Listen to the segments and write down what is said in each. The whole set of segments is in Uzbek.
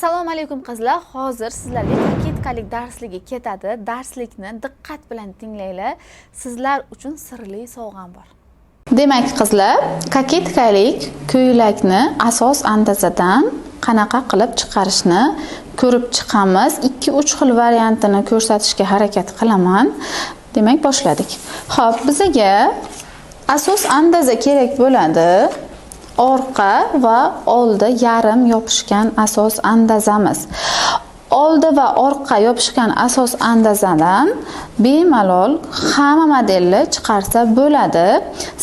Assalomu alaykum qizlar. Hozir sizlarga koketkalik darsligi ketadi. Darslikni diqqat bilan tinglanglar. Sizlar uchun sirli sovg'am bor. Demak qizlar, koketkalik ko'ylakni asos andazadan qanaqa qilib chiqarishni ko'rib chiqamiz. 2-3 xil variantini ko'rsatishga harakat qilaman. Demak, boshladik. Xo'p, bizga asos andaza kerak bo'ladi. Orqa va oldi yarim yopishgan asos andazamiz. Oldi va orqa yopishgan asos andazadan bemalol hamma modelni chiqarsa bo'ladi.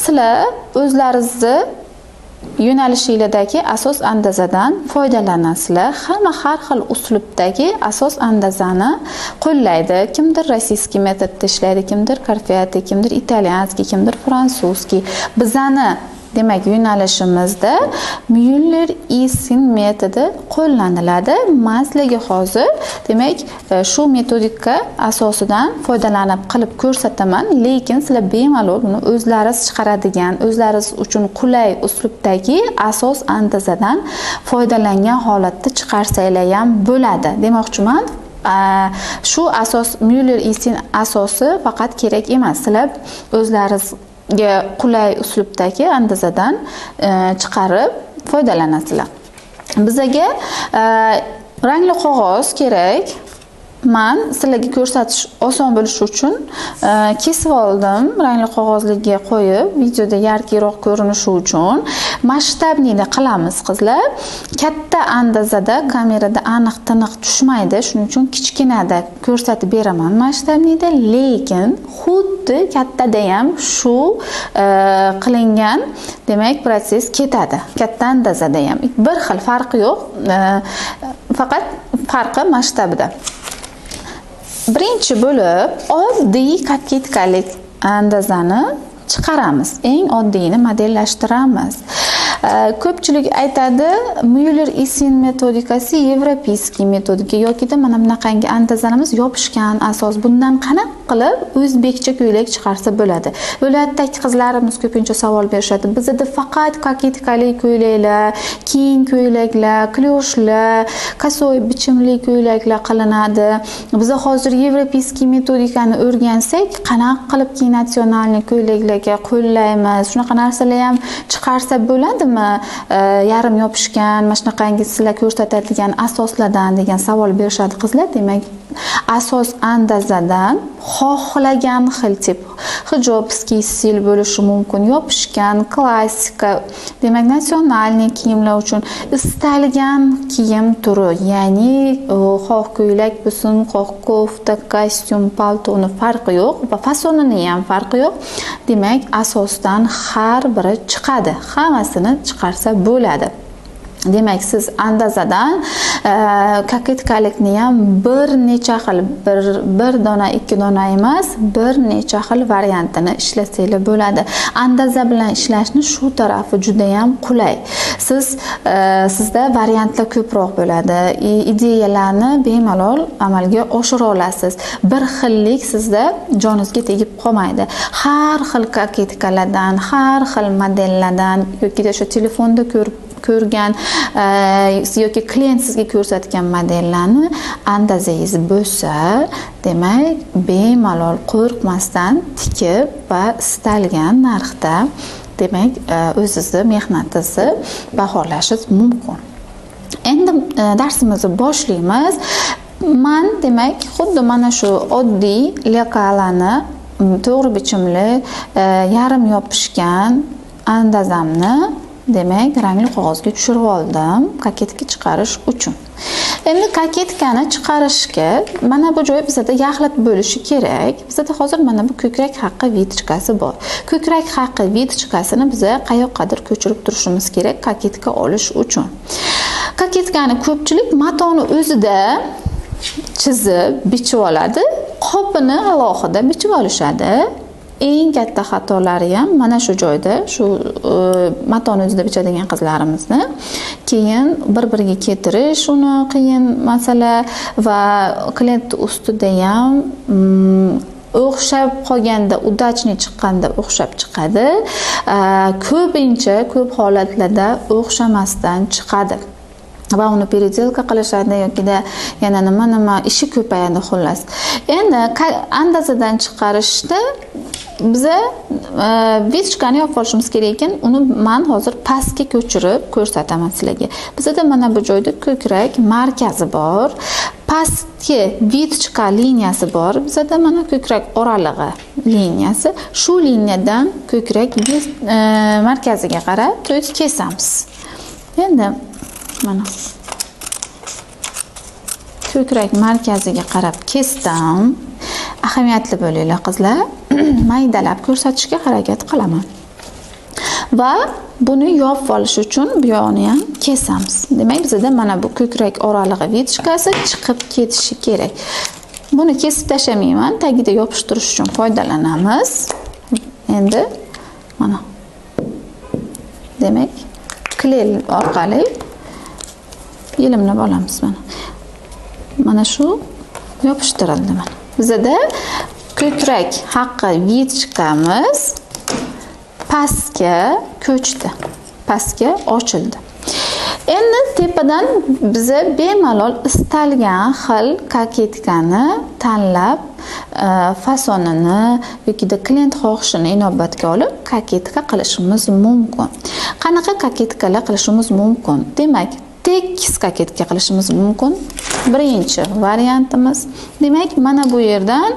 Sizlar o'zlaringizni yo'nalishinglardagi asos andazadan foydalanasizlar. Hamma har xil uslubdagi asos andazani qo'llaydi. Kimdir rossiyskiy metodda ishlaydi, kimdir karfyati, kimdir italyanskiy, kimdir fransuzskiy. Bizani demak, yo'nalishimizda Müller-Esin metodi qo'llaniladi. Sizlarga hozir demak, shu metodika asosidan foydalanib qilib ko'rsataman, lekin sizlar bemalol buni o'zlaringiz chiqaradigan, o'zlaringiz uchun qulay uslubdagi asos andazadan foydalangan holatda chiqarsanglar ham bo'ladi. Demoqchiman, shu asos Müller-Esin asosi faqat kerak emas. Sizlar o'zlaringiz qulay uslubdagi andazadan chiqarib foydalanasizlar. Bizga rangli qog'oz kerak. Men sizlarga ko'rsatish oson bo'lishi uchun kesib oldim, rangli qog'ozlarga qo'yib, videoda yarkiroq ko'rinishi uchun. Masshtabniyda qilamiz qizlar. Katta andazada kamerada aniq-tiniq tushmaydi, shuning uchun kichkinada ko'rsatib beraman masshtabniyda, lekin xuddi kattada ham shu qilingan, demak, proses ketadi. Katta andazada ham bir xil, farqi yo'q. Faqat farqi masshtabida. Birinchi bo'lib oddiy koketkalik andazani chiqaramiz. Eng oddiyini modellashtiramiz. Ko'pchilik aytadi, Müller-Esin metodikasi yevropeyskiy metodika yoki mana bunaqangi andazamiz yopishgan asos. Bundan qanaqa qilib o'zbekcha ko'ylak chiqarsa bo'ladi? Viloyatdagi qizlarimiz ko'pincha savol berishadi. Bizda faqat koketkalik ko'ylaklar, keng ko'ylaklar, klyoshlar, kasoy bichimli ko'ylaklar qilinadi. Biz hozir yevropeyskiy metodikani o'rgansak, qanaqa qilib keng nasionalniy ko'ylaklarga qo'llaymiz? Shunaqa narsalar ham chiqarsa bo'ladi? Yarim yopishgan, mana shunaqangi sizlar ko'rsatadigan asoslardan degan savol berishadi qizlar. Demak, asos andazadan xohlagan xil tip hijobskiy stil bo'lishi mumkin, yopishgan, klassika, demak, nasionalniy kiyimlar uchun istalgan kiyim turi, ya'ni xoh ko'ylak bo'lsin, xoh kofta, kostyum, paltoni farqi yo'q va fasonini ham farqi yo'q. Demak, asosdan har biri chiqadi. Hammasini chiqarsa bo'ladi. Demak, siz andazadan koketkalikni ham bir necha xil, bir dona, 2 dona emas, bir necha xil variantini ishlasanglar bo'ladi. Andaza bilan ishlashni shu tarafi juda ham qulay. Sizda variantlar ko'proq bo'ladi. Ideyalarni bemalol amalga oshira olasiz. Bir xillik sizda joningizga tegib qolmaydi. Har xil koketkalardan, har xil modellardan yoki shu telefonda ko'rgan yoki klient sizga ko'rsatgan modellarni andazangiz bo'lsa, demak, bemalol qo'rqmasdan tikib va istalgan narxda, demak, o'zingizni mehnatingizni baholashingiz mumkin. Endi darsimizni boshlaymiz. Men demak, xuddi mana shu oddiy lekalani to'g'ri bichimli yarim yopishgan andazamni demak, rangli qog'ozga tushirib oldim, koketka chiqarish uchun. Endi koketkani chiqarishga mana bu joy bizda yaxlit bo'lishi kerak. Bizda hozir mana bu ko'krak haqqi vitrichkasi bor. Ko'krak haqqi vitrichkasini biz qayoqqadir ko'chirib turishimiz kerak koketka olish uchun. Koketkani ko'pchilik matoni o'zida chizib, bichib oladi, qopini alohida bichib olishadi. Eng katta xatolari ham mana shu joyda, shu matoni o'zida bichadigan qizlarimizni keyin bir-biriga keltirish uni qiyin masala va klient ustida ham o'xshab qolganda, udachniy chiqqanda o'xshab chiqadi. Ko'p holatlarda o'xshamasdan chiqadi. va uni peredelka qilishadi yokida yana nima ishi ko'payadi xullas. Endi andazadan chiqarishda biza vichkani yopib olishimiz kerak ekan. Uni men hozir pastga ko'chirib ko'rsataman sizlarga. Bizda mana bu joyda ko'krak markazi bor. Pastki vichka liniyasi bor. Bizda mana ko'krak oralig'i liniyasi. Shu liniyadan ko'krak markaziga qarab to'yib kesamiz. Endi mana ko'krak markaziga qarab kesdim. Ahamiyatli bo'linglar qizlar. Maydalab ko'rsatishga harakat qilaman. Va buni yopib olish uchun bu yo'qni ham kesamiz. Demak, bizda mana bu ko'krak oralig'i vichkasi chiqib ketishi kerak. Buni kesib tashlamayman, tagida yopishtirish uchun foydalanamiz. Endi mana. Demak, kley orqali yelimni olamiz mana. Mana shu yopishtirildi mana. Bizda ko'krak haqqi vichkamiz pastga ko'chdi, pastga ochildi. Endi tepadan biza bemalol istalgan xil koketkani tanlab, fasonini yoki klient xohishini inobatga olib koketka qilishimiz mumkin. Qanaqa koketkalar qilishimiz mumkin? Demak, tekis koketka qilishimiz mumkin. Birinchi variantimiz. Demak, mana bu yerdan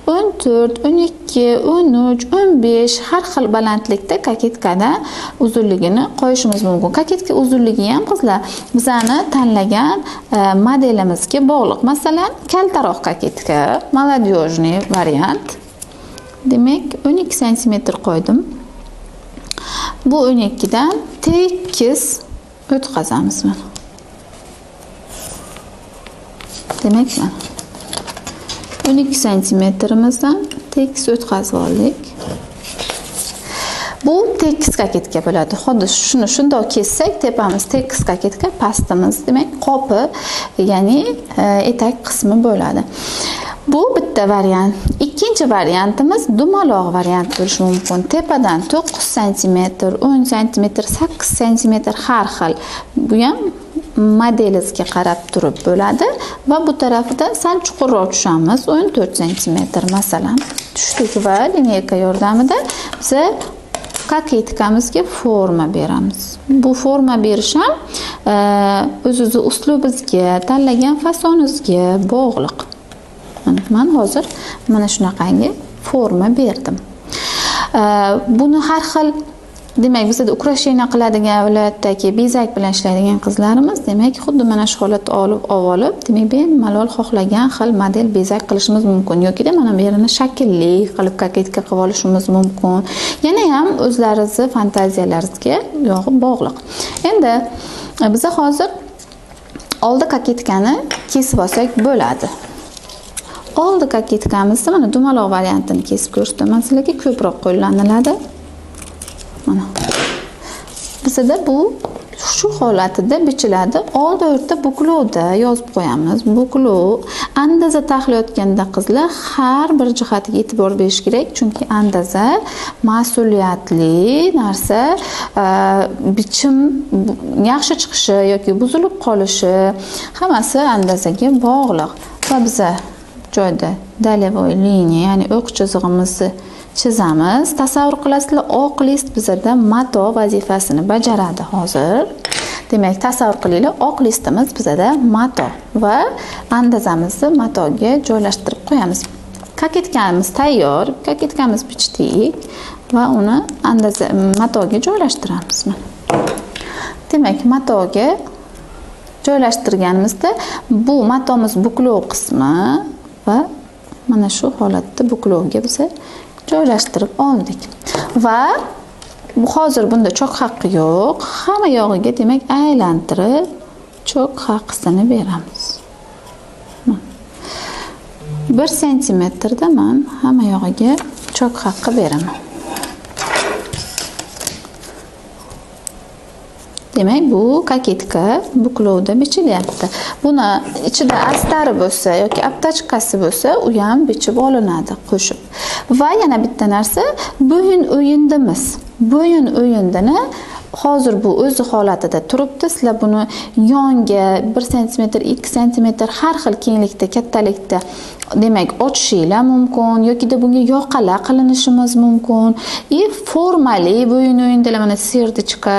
14, 12, 13, 15 har xil balandlikda koketkada uzunligini qo'yishimiz mumkin. Koketka uzunligi ham qizlar bizani tanlagan modelimizga bog'liq. Masalan, kaltaroq koketka, молодёжный variant. Demak, 12 sm qo'ydim. Bu 12 dan tekis o'tkazamiz mana. Demak, 12 santimetrimizdan tekis o'tkazib oldik. Bu tekis koketka bo'ladi. Xuddi shuni shundoq kessak, tepamiz tekis koketka, pastimiz demak qopi, ya'ni etak qismi bo'ladi. Bu bitta variant. Ikkinchi variantimiz dumaloq variant bo'lishi mumkin. Tepadan 9 cm, 10 cm, 8 cm har xil. Bu ham modelingizga qarab turib bo'ladi va bu tarafida sal chuqurroq tushamiz. 14 cm masalan tushdik va lineyka yordamida biz koketkamizga forma beramiz. Bu forma berish ham o'z-o'zi uslubingizga, tanlagan fasoningizga bog'liq. Men hozir mana shunaqangi forma berdim. Buni har xil, demak, bizda ukrasheniya qiladigan viloyatdagi bezak bilan ishlaydigan qizlarimiz, demak, xuddi mana shu holatda olib, demak, bemalol xohlagan xil model bezak qilishimiz mumkin. Yoki mana bu yerini shaklli qilib koketka qilib olishimiz mumkin. Yana ham o'zlaringizni fantaziyalaringizga bog'liq. Endi biz hozir oldi koketkani kesib olsak bo'ladi. Oldi koketkamizni mana dumaloq variantini kesib ko'rsataman sizlarga, ko'proq qo'llaniladi. Mana. Bizda bu shu holatida bichiladi. Oldi o'rta buklovda yozib qo'yamiz. Buklov andaza taxlayotganda qizlar har bir jihatiga e'tibor berish kerak, chunki andaza mas'uliyatli narsa, bichim yaxshi chiqishi yoki buzilib qolishi hammasi andazaga bog'liq. Va biz joyda dalavoy liniya, ya'ni o'q chizig'imizni chizamiz. Tasavvur qilasizlar, oq list bizda mato vazifasini bajaradi hozir. Demak, tasavvur qilinglar, oq listimiz bizda mato va andazamizni matoga joylashtirib qo'yamiz. Koketkamiz tayyor, koketkamiz bichdik va uni andaza matoga joylashtiramiz. Demak, matoga joylashtirganimizda bu matomiz buklov qismi va mana shu holatda buklovga biz joylashtirib oldik. Va hozir bunda cho'k haqqi yo'q. Hamma yog'iga demak aylantirib cho'k haqqisini beramiz. 1 santimetrda men hamma yog'iga cho'k haqqi beraman. Demak, bu koketka buklovda bichilyapti. Buni ichida astari bo'lsa yoki aptachkasi bo'lsa, u ham bichib olinadi qo'shib. Va yana bitta narsa, bo'yin o'yindimiz. Bo'yin o'yindini hozir bu o'zi holatida turibdi. Sizlar buni yonga 1 sm, 2 sm har xil kenglikda, kattalikda demak ochishinglar mumkin yoki bunga yoqala qilinishimiz mumkin. Formali bo'yin o'yindilar, mana serdichka,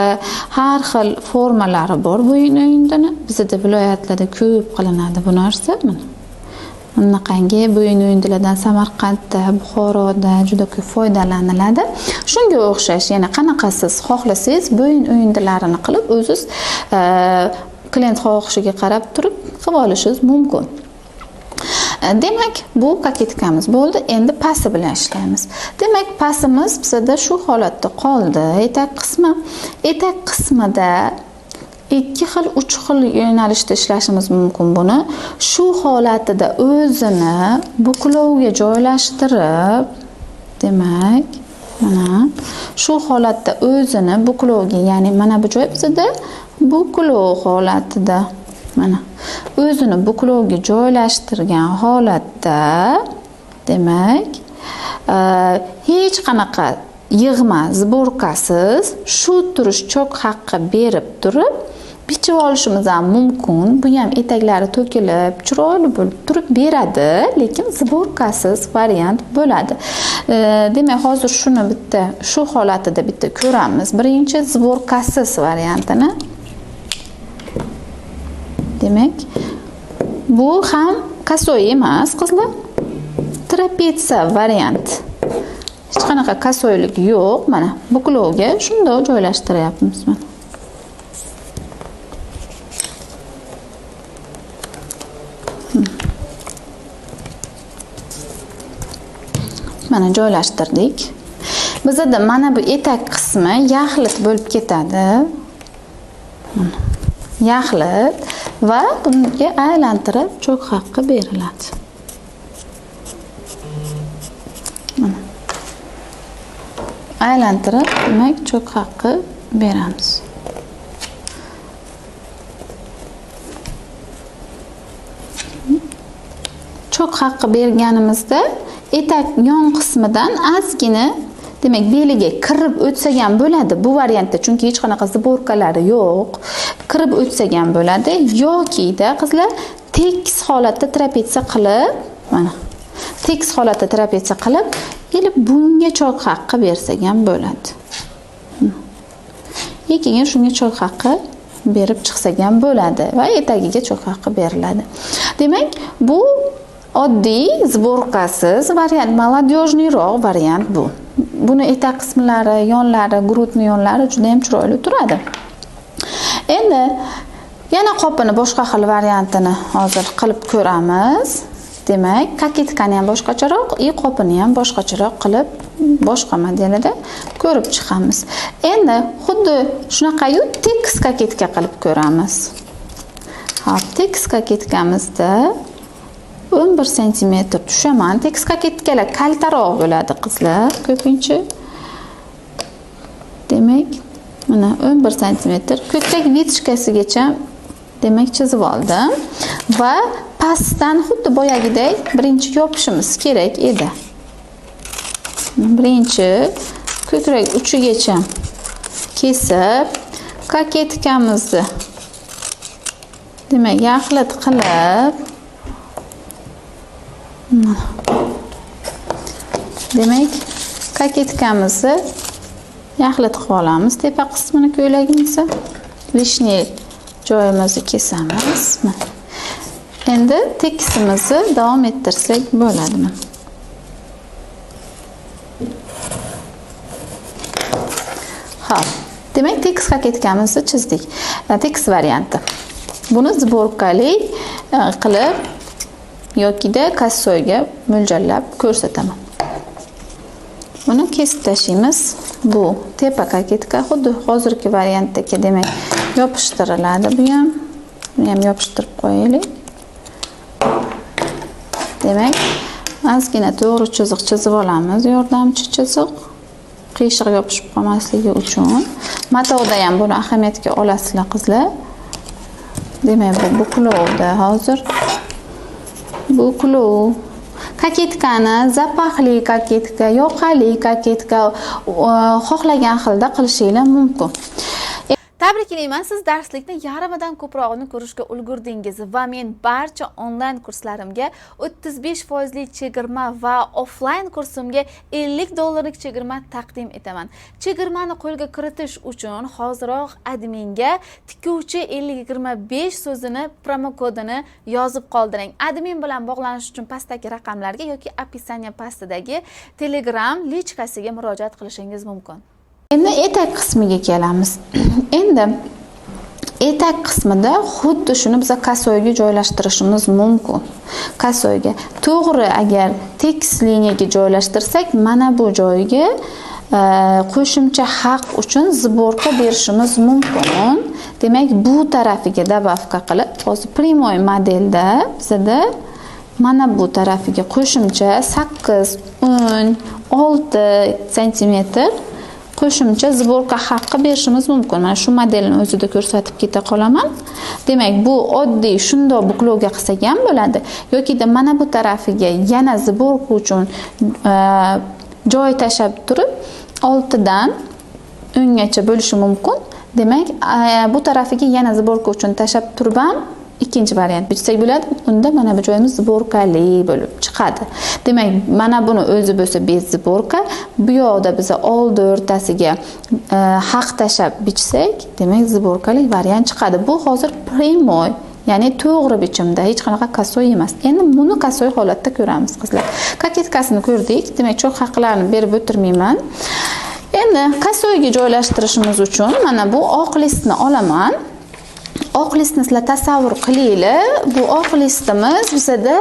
har xil formalari bor bo'yin o'yindini. Bizda viloyatlarda ko'p qilinadi bu narsa. Bunaqangi bo'yin o'yindilardan Samarqandda, Buxoroda juda ko'p foydalaniladi. Shunga o'xshash, yana qanaqa siz xohlasangiz bo'yin o'yindilarini qilib o'zingiz klient xohishiga qarab turib qilib olishingiz mumkin. Demak, bu kaketkamiz bo'ldi. Endi pasi bilan ishlaymiz. Demak, pasimiz bizda shu holatda qoldi. Etak qismi. Etak qismida 2 xil, 3 xil yo'nalishda ishlashimiz mumkin buni. Shu holatida o'zini buklovga joylashtirib, demak, mana shu holatda o'zini buklovga, ya'ni mana bu joy bizda buklov holatida, mana o'zini buklovga joylashtirgan holatda, demak, hech qanaqa yig'ma zborkasiz shu turish chok haqqi berib turib bichib olishimiz ham mumkin. Bu ham etaklari to'kilib, chiroyli bo'lib turib beradi, lekin zborkasiz variant bo'ladi. Demak, hozir shuni bitta shu holatida bitta ko'ramiz. Birinchi zborkasiz variantini. Demak, bu ham kasoy emas, qizlar. Trapetsa variant. Hech qanaqa kasoylik yo'q. Mana buklovga shunday joylashtiryapmiz. Mana joylashtirdik. Bizda mana bu etak qismi yaxlit bo'lib ketadi. Yaxlit va bunga aylantirib cho'k haqqi beriladi. Mana. Aylantirib, demak, cho'k haqqi beramiz. Cho'k haqqi berganimizda etak yon qismidan ozgina, demak, beliga kirib o'tsa ham bo'ladi bu variantda, chunki hech qanaqa zborkalari yo'q. Kirib o'tsa ham bo'ladi yoki-da qizlar tekis holatda trapetsa qilib, mana tekis holatda trapetsa qilib, kelib bunga cho'k haqqi bersak ham bo'ladi. Keyin shunga cho'k haqqi berib chiqsak ham bo'ladi va etagiga cho'k haqqi beriladi. Demak, bu oddiy zborkasiz variant, молодёжныйroq variant bu. Buni etak qismlari, yonlari, grudni yonlari juda ham chiroyli turadi. Endi yana qopini boshqa xil variantini hozir qilib ko'ramiz. Demak, kaketkani ham boshqacharoq, qopini ham boshqacharoq qilib, boshqa modelida ko'rib chiqamiz. Endi xuddi shunaqayu tekis kaketka qilib ko'ramiz. Hop, tekis kaketkamizda 11 sm tushaman. Tekis kaketkalar kaltaroq bo'ladi qizlar, ko'pincha. Demak, mana 11 sm ko'krak vitichkasigacha demak chizib oldim va pastdan xuddi boyagidek birinchi yopishimiz kerak edi. Birinchi ko'krak uchigacha kesib, kaketkamizni demak yaxlit qilib, demak kaketkamizni yaxlit qilib olamiz. Tepa qismini ko'ylagimizni vishne joyimizni kesamiz. Endi tekisimizni davom ettirsak bo'ladimi? Xo'p, demak tekis kaketkamizni chizdik. Tekis varianti. Buni zborkali qilib yoki-da kassoyga mo'ljallab ko'rsataman. Buni kesib tashlaymiz. Bu tepa kaketka xuddi hozirgi variantdagi, demak, yopishtiriladi. Bu ham yopishtirib qo'yaylik. Demak, ozgina to'g'ri chiziq chizib olamiz, yordamchi chiziq. Qiyshiq yopishib qolmasligi uchun. Matoda ham buni ahamiyatga olasizlar qizlar. Demak, bu buklovda hozir buklov. Kaketkani zapaqli kaketka, yoqali kaketka xohlagan xilda qilishinglar mumkin. Tabriklayman, siz darslikni yarmidan ko'prog'ini ko'rishga ulgurdingiz va men barcha onlayn kurslarimga 35% chegirma va offlayn kursimga $50 chegirma taqdim etaman. Chegirmani qo'lga kiritish uchun hoziroq adminga tikuvchi 5025 so'zini promo kodini yozib qoldiring. Admin bilan bog'lanish uchun pastdagi raqamlarga yoki описание pastidagi Telegram lichkasiga murojaat qilishingiz mumkin. Endi etak qismiga kelamiz. Endi etak qismida xuddi shuni biz kasoyga joylashtirishimiz mumkin. Kasoyga to'g'ri agar tekis liniyaga joylashtirsak, mana bu joyga qo'shimcha haq uchun zborka berishimiz mumkin. Demak, bu tarafiga добавка qilib, hozir primoy modelda bizda mana bu tarafiga qo'shimcha 8, 10, 6 sm qo'shimcha zborka haqqi berishimiz mumkin. Mana shu modelni o'zida ko'rsatib keta qolaman. Demak, bu oddiy shundoq buklovga qilsak ham bo'ladi. Yokida mana bu tarafiga yana zborka uchun joy tashab turib, 6 dan 10 gacha bo'lishi mumkin. Demak, bu tarafiga yana zborka uchun tashab turib ham ikkinchi variant bichsak bo'ladi. Unda mana bu joyimiz zborkali bo'lib chiqadi. Demak, mana buni o'zi bo'lsa bez zborka, bu yoqda biz oldi o'rtasiga haq tashab bichsak, demak zborkali variant chiqadi. Bu hozir primoy, ya'ni to'g'ri bichimda, hech qanaqa kasoy emas. Endi buni kasoy holatda ko'ramiz, qizlar. Kaketkasini ko'rdik. Demak, cho'q haqlarni berib o'tirmayman. Endi kasoyga joylashtirishimiz uchun mana bu oq listni olaman. Oq listni sizlar tasavvur qilinglar. Bu oq listimiz bizda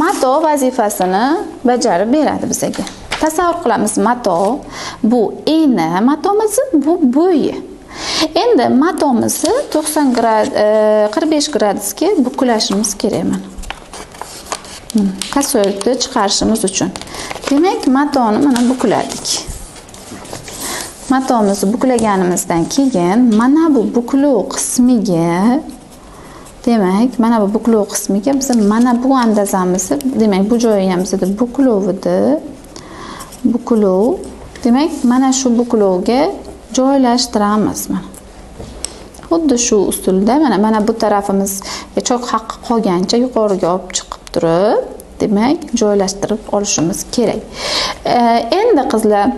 mato vazifasini bajarib beradi bizga. Tasavvur qilamiz, mato bu eni matomiz, bu bo'yi. Endi matomizni 45 gradusga buklashimiz kerak mana. Kasoyni chiqarishimiz uchun. Demak, matoni mana bukladik. Matomizni buklaganimizdan keyin mana bu buklov qismiga, demak, mana bu buklov qismiga biz mana bu andazamizni, demak, bu joyi ham bizda buklovida. Buklov. Demak, mana shu buklovga joylashtiramiz mana. Xuddi shu usulda mana bu tarafimizga cho'q haqqi qolgancha yuqoriga olib chiqib turib, demak, joylashtirib olishimiz kerak. Endi qizlar,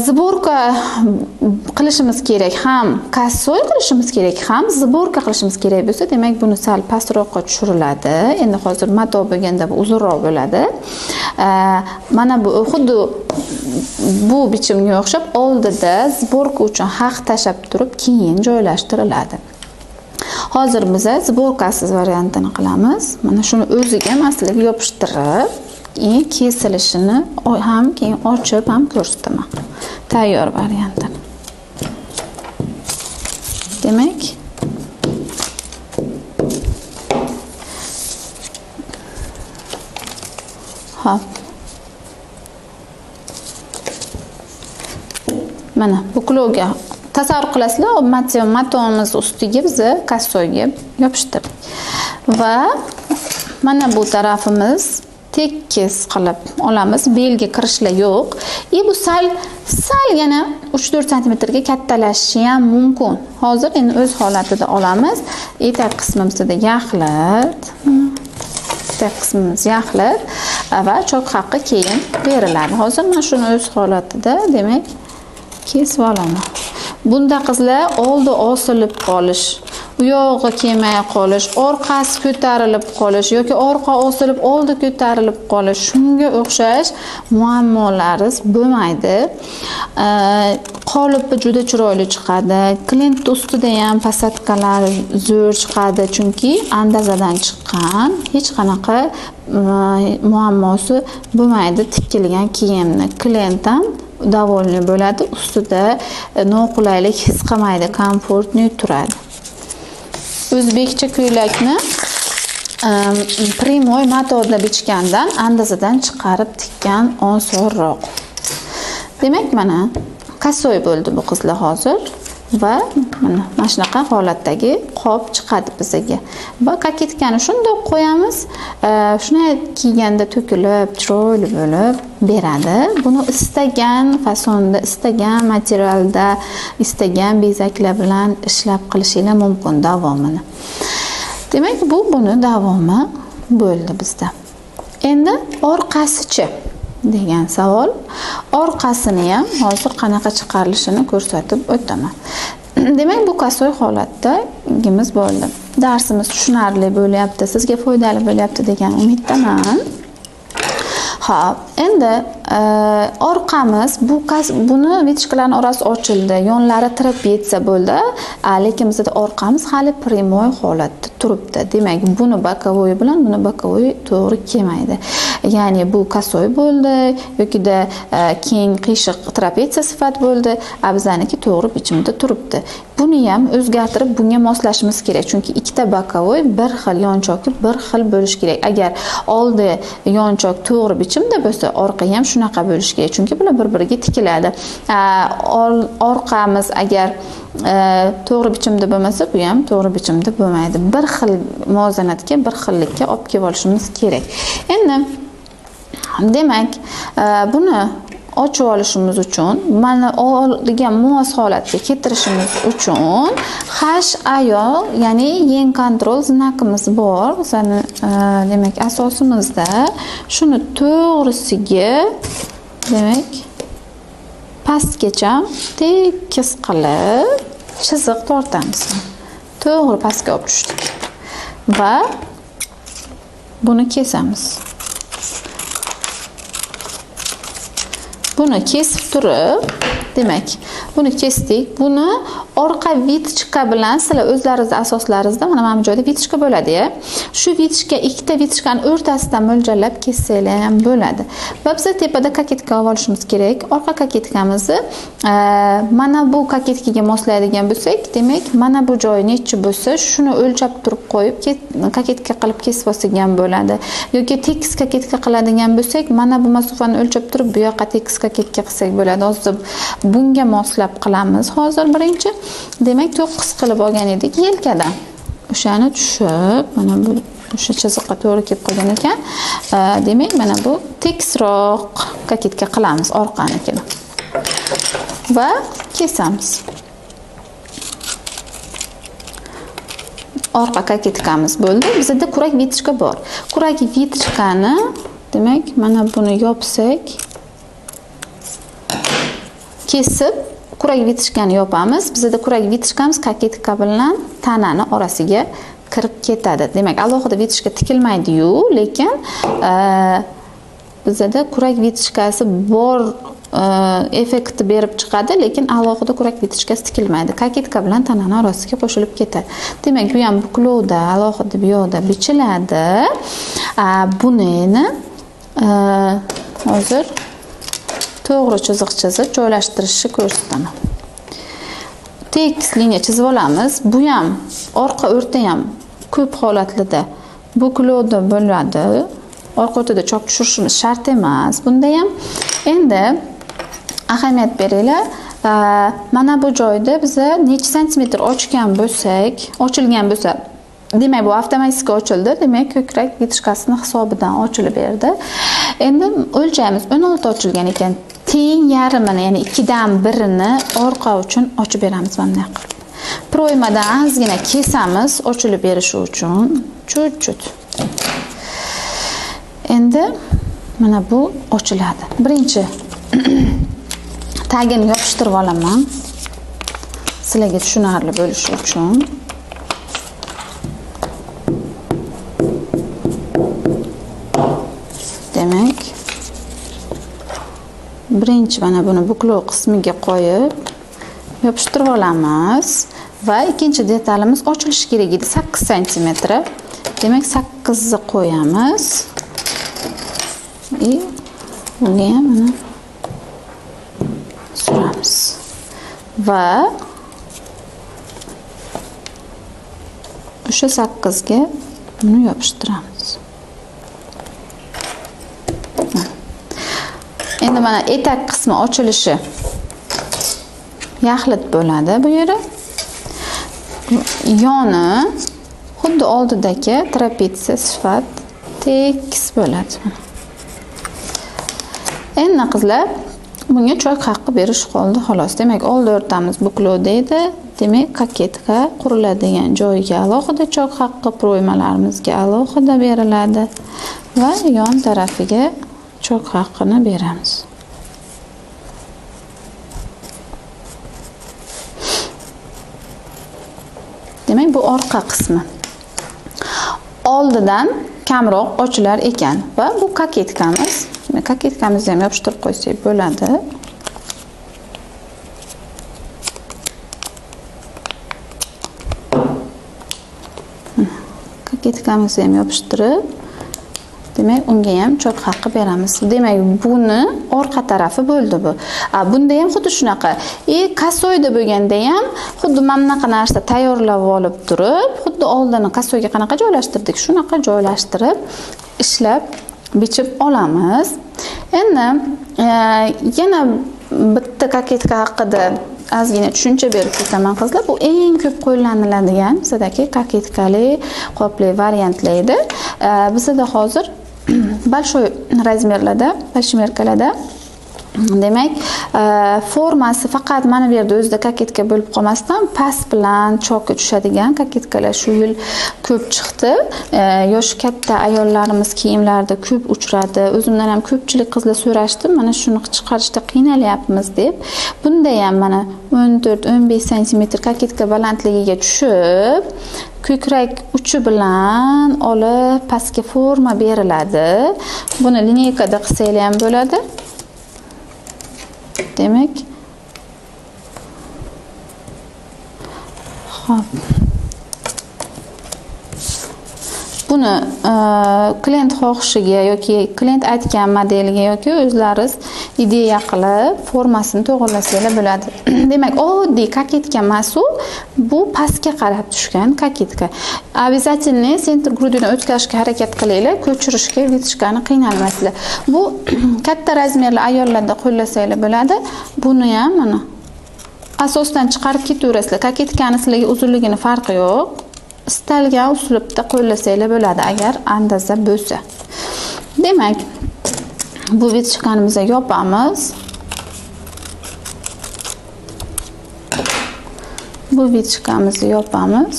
zborka qilishimiz kerak, ham kasoy qilishimiz kerak, ham zborka qilishimiz kerak bo'lsa, demak, buni sal pastroqqa tushiriladi. Endi hozir mato bo'lganda bu uzunroq bo'ladi. Mana bu xuddi bu bichimga o'xshab oldida zborka uchun haq tashab turib, keyin joylashtiriladi. Hozir biz zborkasiz variantini qilamiz. Mana shuni o'ziga maslaga yopishtirib, kesilishini ham keyin ochib ham ko'rsataman. Tayyor variantini. Demak, hop. Mana buklovga tasavvur qilasizlar, matomiz ustiga biz kasoyga yopishtirdik. Va mana bu tarafimiz tekis qilib olamiz. Belga kirishlar yo'q. Bu sal yana 3-4 sm ga kattalashishi ham mumkin. Hozir endi o'z holatida olamiz. Etak qismimizda yaxlit. Etak qismimiz yaxlit va cho'q haqqi keyin beriladi. Hozir mana shuni o'z holatida, demak, kesib olaman. Bunda qizlar oldi osilib qolish, u yog'i kelmay qolish, orqasi ko'tarilib qolish yoki orqa osilib oldi ko'tarilib qolish, shunga o'xshash muammolaringiz bo'lmaydi. Qolipi juda chiroyli chiqadi. Klient ustida ham pasatkalar zo'r chiqadi, chunki andazadan chiqqan hech qanaqa muammosi bo'lmaydi tikilgan kiyimni. Klient ham davolli bo'ladi, ustida noqulaylik his qilmaydi, komfortli turadi. O'zbekcha ko'ylakni primoy matoda bichgandan andazadan chiqarib tikkan osonroq. Demak, mana kasoy bo'ldi bu qizlar hozir. va mana shunaqa holatdagi qop chiqadi bizga. Va kaketkani shundoq qo'yamiz, shuni kiyganda to'kilib, chiroyli bo'lib beradi. Buni istagan fasonda, istagan materialda, istagan bezaklar bilan ishlab qilishingiz mumkin davomini. Demak, buni davomi bo'ldi bizda. Endi orqasichi degan savol. Orqasini ham hozir qanaqa chiqarilishini ko'rsatib o'taman. Demak, bu kasoy holatdagimiz bo'ldi. Darsimiz tushunarli bo'lyapti, sizga foydali bo'lyapti degan umiddaman. Xo'p, endi orqamiz buni vitishkalarning orasi ochildi, yonlari trapetsa bo'ldi, lekin bizda orqamiz hali primoy holatda turibdi. Demak, buni bokovoy bilan buni bokovoy to'g'ri kelmaydi. Ya'ni bu kasoy bo'ldi yoki-da keng qiyshiq trapetsa sifat bo'ldi, bizaniki to'g'ri bichimda turibdi. Buni ham o'zgartirib bunga moslashimiz kerak, chunki ikkita bokovoy bir xil, yonchoki bir xil bo'lish kerak. Agar oldi yonchoq to'g'ri bichimda bo'lsa, orqa ham shunaqa bo'lish kerak, chunki bular bir-biriga tikiladi. Orqamiz agar to'g'ri bichimda bo'lmasa, bu ham to'g'ri bichimda bo'lmaydi. Bir xil muvozanatga, bir xillikka olib kelib olishimiz kerak. Endi demak, buni ochib olishimiz uchun, mana oldiga mos holatga keltirishimiz uchun HAYO, ya'ni yeng kontrol znakimiz bor. Bizani demak, asosimizda shuni to'g'risiga, demak, pastgacha tekis qilib chiziq tortamiz. To'g'ri pastga olib tushdik. Va buni kesamiz. Buni kesib turib, demak, buni kesdik. Buni orqa vitishka bilan sizlar o'zlaringiz asoslaringizda mana bu joyda vitishka bo'ladi-ya. Shu vitishka, ikkita vitishkaning o'rtasidan mo'ljallab kessanglar ham bo'ladi. Va biz tepada kaketka olishimiz kerak. Orqa kaketkamizni mana bu kaketkaga moslaydigan bo'lsak, demak, mana bu joyi necha bo'lsa, shuni o'lchab turib qo'yib kaketka qilib kesib olsak ham bo'ladi. Yoki tekis kaketka qiladigan bo'lsak, mana bu masofani o'lchab turib bu yoqqa tekis kaketka qilsak bo'ladi. Hozir bunga moslab qilamiz. Hozir birinchi, demak, 9 qilib olgan edik yelkadan. O'shani tushib, mana bu o'sha chiziqqa to'g'ri kelib qolgan ekan. Demak, mana bu tekisroq kaketka qilamiz orqanikini. Va kesamiz. Orqa kaketkamiz bo'ldi. Bizda kurak vitishka bor. Kurak vitishkani, demak, mana buni yopsak, kesib kurak vitishkani yopamiz. Bizda kurak vitishkamiz kaketka bilan tanani orasiga kirib ketadi. Demak, alohida vitishka tikilmaydi-yu, lekin bizda kurak vitishkasi bor effektni berib chiqadi, lekin alohida kurak vitishkasi tikilmaydi. Kaketka bilan tanani orasiga qo'shilib ketadi. Demak, bu ham buklovda alohida bu yoqda bichiladi. Buni hozir to'g'ri chiziq chizib joylashtirishni ko'rsataman. Tekis liniya chizib olamiz. Bu ham orqa o'rta ham ko'p holatlarda buklovda bo'ladi. Orqa o'rtada chop tushirishimiz shart emas. Bunda ham endi ahamiyat beringlar. Mana bu joyda biz necha santimetr ochgan bo'lsak, ochilgan bo'lsa, demak, bu avtomatik ochildi. Demak, ko'krak vitishkasining hisobidan ochilib berdi. Endi o'lchaymiz. 16 ochilgan ekan. Teng yarmini, ya'ni 2dan 1ni orqa uchun ochib beramiz bunday qilib. Proymadan ozgina kesamiz ochilib berishi uchun. Chut-chut. Endi mana bu ochiladi. Birinchi tagini yopishtirib olaman. Sizlarga tushunarli bo'lishi uchun. Demak, birinchi mana buni buklov qismiga qo'yib yopishtirib olamiz va ikkinchi detalimiz ochilishi kerak edi 8 cm. Demak, 8 ni qo'yamiz. Bunga ham mana suramiz va o'sha 8 ga buni yopishtiramiz. Endi mana etak qismi ochilishi yaxlit bo'ladi bu yeri. Yoni xuddi oldidagi trapetsiyya sifat tekis bo'ladi. Endi qizlar, bunga choy haqqi berish qoldi xolos. Demak, oldi o'rtamiz buklov deydi. Demak, koketka quriladigan joyga alohida choy haqqi, pro'ymalarimizga alohida beriladi va yon tarafiga choy haqqini beramiz. Demak, bu orqa qismi. Oldidan kamroq ochilar ekan va bu koketkamiz. Koketkamizni ham yopishtirib qo'ysak bo'ladi. Koketkamizni ham yopishtirib, demak, unga ham cho'k haqqi beramiz. Demak, buni orqa tarafi bo'ldi bu. Bunda ham xuddi shunaqa. Kasoyda bo'lganda ham xuddi mana bunaqa narsa tayyorlab olib turib, xuddi oldini kasoyga qanaqa joylashtirdik, shunaqa joylashtirib ishlab bichib olamiz. Endi yana bitta koketka haqida ozgina tushuncha berib ketaman qizlar. Bu eng ko'p qo'llaniladigan bizdagi koketkali qopli variantlar edi. Bizda hozir большой razmerlarda, poshmerkalarda demak, formasi faqat mana bu yerda o'zida koketka bo'lib qolmasdan past bilan cho'kka tushadigan koketkalar shu yil ko'p chiqdi. Yoshi katta ayollarimiz kiyimlarida ko'p uchradi. O'zimdan ham ko'pchilik qizlar so'rashdi, mana shuni chiqarishda qiynalyapmiz deb. Bunda ham mana 14-15 sm koketka balandligiga tushib, ko'krak uchi bilan olib pastga forma beriladi. Buni lineykada qilsanglar ham bo'ladi. Demak, xo'p. Buni klient xohishiga yoki klient aytgan modeliga yoki o'zlaringiz ideya qilib formasini to'g'irlasanglar bo'ladi. Demak, oddiy koketka emas u, bu pastga qarab tushgan koketka. Обязательно center grudidan o'tkazishga harakat qilinglar, ko'chirishga, vitishkani qiynalmaslar. Bu katta razmerli ayollarda qo'llasanglar bo'ladi. Buni ham mana asosdan chiqarib ketaverasizlar. Koketkani sizlarga uzunligini farqi yo'q. Istalgan uslubda qo'llasanglar bo'ladi agar andaza bo'lsa. Demak, bu vitishkanimizni yopamiz. Bu vitishkamizni yopamiz.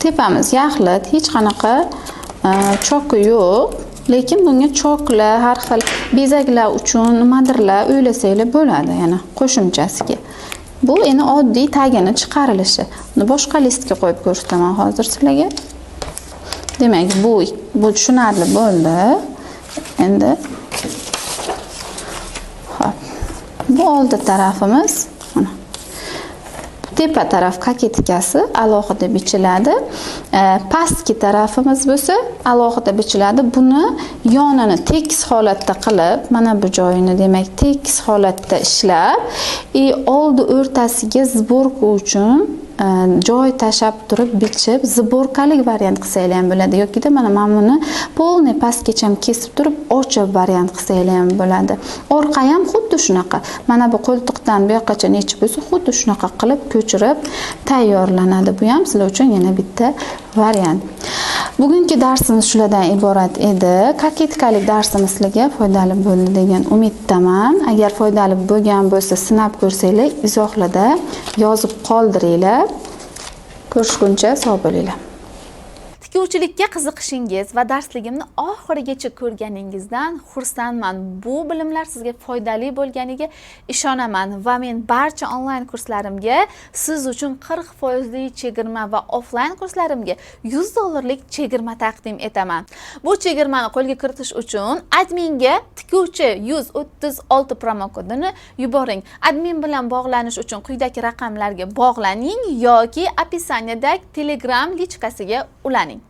Tepamiz yaxlit, hech qanaqa cho'ki yo'q. Lekin bunga cho'klar, har xil bezaklar uchun nimadirlar o'ylasanglar bo'ladi, yana qo'shimchasiga. Bu endi oddiy tagini chiqarilishi. Uni boshqa listga qo'yib ko'rsataman hozir sizlarga. Demak, bu tushunarli bo'ldi. Endi xo'p. Bu oldi tarafimiz, mana. Tepa taraf koketkasi alohida bichiladi. Pastki tarafimiz bo'lsa alohida bichiladi. Buni yonini tekis holatda qilib, mana bu joyini demak tekis holatda ishlab, oldi o'rtasiga zborka uchun joy tashab turib bichib, zborkalik variant qilsanglar ham bo'ladi yoki mana buni polni pastgacha kesib turib ochib variant qilsanglar ham bo'ladi. Orqa ham xuddi shunaqa. Mana bu qo'ltiqdan bu yoqqacha nechib bo'lsa, xuddi shunaqa qilib ko'chirib tayyorlanadi. Bu ham sizlar uchun yana bitta variant. Bugungi darsimiz shulardan iborat edi. Koketkalik darsimiz sizlarga foydali bo'ldi degan umiddaman. Agar foydali bo'lgan bo'lsa, sinab ko'rsanglar, izohlarda yozib qoldiringlar. Ko'rishguncha sog' bo'linglar. Tikuvchilikka qiziqishingiz va darsligimni oxirigacha ko'rganingizdan xursandman. Bu bilimlar sizga foydali bo'lganiga ishonaman va men barcha onlayn kurslarimga siz uchun 40% chegirma va offlayn kurslarimga $100 chegirma taqdim etaman. Bu chegirmani qo'lga kiritish uchun adminga tikuvchi 136 promo kodini yuboring. Admin bilan bog'lanish uchun quyidagi raqamlarga bog'laning yoki описаниедagi Telegram lichkasiga ulaning.